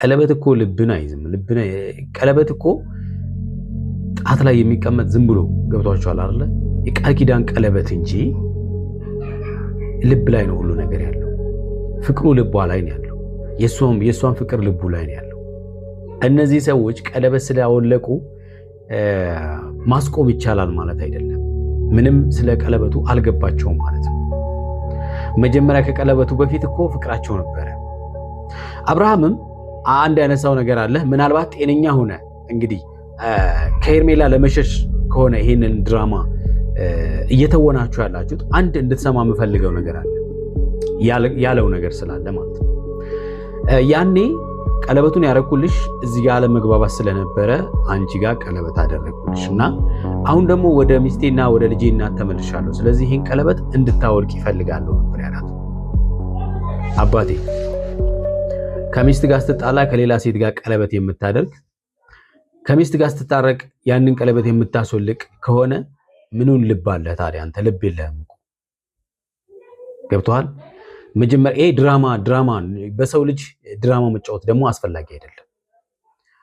ቀለበት እኮ ልብን አይዝም። ልብን ቀለበት እኮ ጣት ላይ የሚቀመጥ ዝም ብሎ ገብቷቸዋል አይደለ? የቃል ኪዳን ቀለበት እንጂ ልብ ላይ ነው ሁሉ ነገር ያለው። ፍቅሩ ልቧ ላይ ነው ያለው። የሷን ፍቅር ልቡ ላይ ነው ያለው። እነዚህ ሰዎች ቀለበት ስላወለቁ ማስቆም ይቻላል ማለት አይደለም። ምንም ስለ ቀለበቱ አልገባቸውም ማለት ነው። መጀመሪያ ከቀለበቱ በፊት እኮ ፍቅራቸው ነበረ። አብርሃምም አንድ ያነሳው ነገር አለ። ምናልባት ጤነኛ ሆነ እንግዲህ ከሄርሜላ ለመሸሽ ከሆነ ይሄንን ድራማ እየተወናችሁ ያላችሁት አንድ እንድትሰማ የምፈልገው ነገር አለ ያለው ነገር ስላለ ማለት ነው። ያኔ ቀለበቱን ያረኩልሽ እዚህ ጋር አለመግባባት ስለነበረ አንቺ ጋር ቀለበት አደረኩልሽ እና አሁን ደግሞ ወደ ሚስቴና ወደ ልጄ እናት ተመልሻለሁ። ስለዚህ ይህን ቀለበት እንድታወልቅ ይፈልጋለሁ ነበር ያላት። አባቴ ከሚስት ጋር ስትጣላ ከሌላ ሴት ጋር ቀለበት የምታደርግ ከሚስት ጋር ስትታረቅ ያንን ቀለበት የምታስወልቅ ከሆነ ምኑን ልብ አለ ታዲያ? አንተ ልብ የለህም እኮ ገብቶሃል? መጀመሪያ ይሄ ድራማ በሰው ልጅ ድራማ መጫወት ደግሞ አስፈላጊ አይደለም።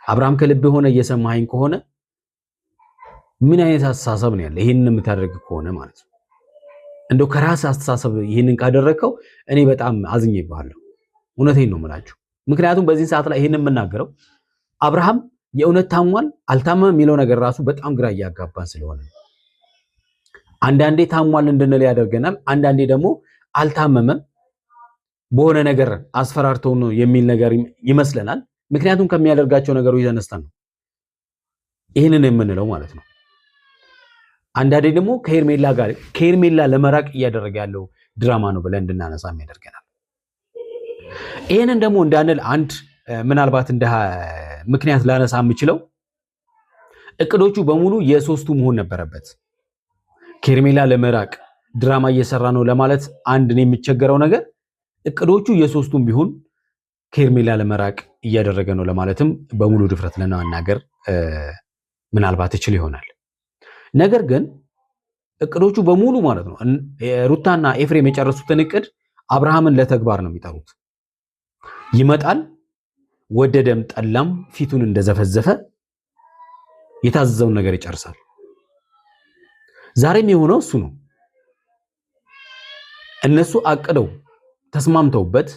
አብርሃም ከልብ ሆነ እየሰማኸኝ ከሆነ ምን አይነት አስተሳሰብ ነው ያለ? ይሄንን የምታደርግ ከሆነ ማለት ነው እንደው ከራስ አስተሳሰብ ይሄንን ካደረከው እኔ በጣም አዝኜብሃለሁ። እውነቴን ነው የምላችሁ። ምክንያቱም በዚህ ሰዓት ላይ ይሄንን የምናገረው አብርሃም የእውነት ታሟል አልታመመም የሚለው ነገር ራሱ በጣም ግራ እያጋባን ስለሆነ አንዳንዴ ታሟል እንድንል ያደርገናል። አንዳንዴ ደግሞ አልታመመም በሆነ ነገር አስፈራርተው ነው የሚል ነገር ይመስለናል። ምክንያቱም ከሚያደርጋቸው ነገሮች ተነስተን ነው ይህንን የምንለው ማለት ነው። አንዳንዴ ደግሞ ከሄርሜላ ለመራቅ እያደረገ ያለው ድራማ ነው ብለን እንድናነሳም ያደርገናል። ይህንን ደግሞ እንዳንል አንድ ምናልባት እንደ ምክንያት ላነሳ የምችለው እቅዶቹ በሙሉ የሶስቱ መሆን ነበረበት። ከሄርሜላ ለመራቅ ድራማ እየሰራ ነው ለማለት አንድ ነው የሚቸገረው ነገር እቅዶቹ የሶስቱም ቢሆን ከሄርሜላ ለመራቅ እያደረገ ነው ለማለትም በሙሉ ድፍረት ለመናገር ምናልባት ይችል ይሆናል። ነገር ግን እቅዶቹ በሙሉ ማለት ነው ሩታና ኤፍሬም የጨረሱትን እቅድ አብርሃምን ለተግባር ነው የሚጠሩት። ይመጣል ወደደም ጠላም ፊቱን እንደዘፈዘፈ የታዘዘውን ነገር ይጨርሳል። ዛሬም የሆነው እሱ ነው። እነሱ አቅደው ተስማምተውበት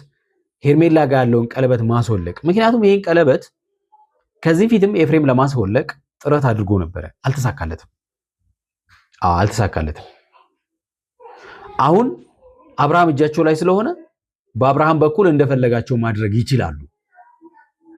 ሄርሜላ ጋር ያለውን ቀለበት ማስወለቅ። ምክንያቱም ይሄን ቀለበት ከዚህ ፊትም ኤፍሬም ለማስወለቅ ጥረት አድርጎ ነበረ፣ አልተሳካለትም። አሁን አብርሃም እጃቸው ላይ ስለሆነ በአብርሃም በኩል እንደፈለጋቸው ማድረግ ይችላሉ።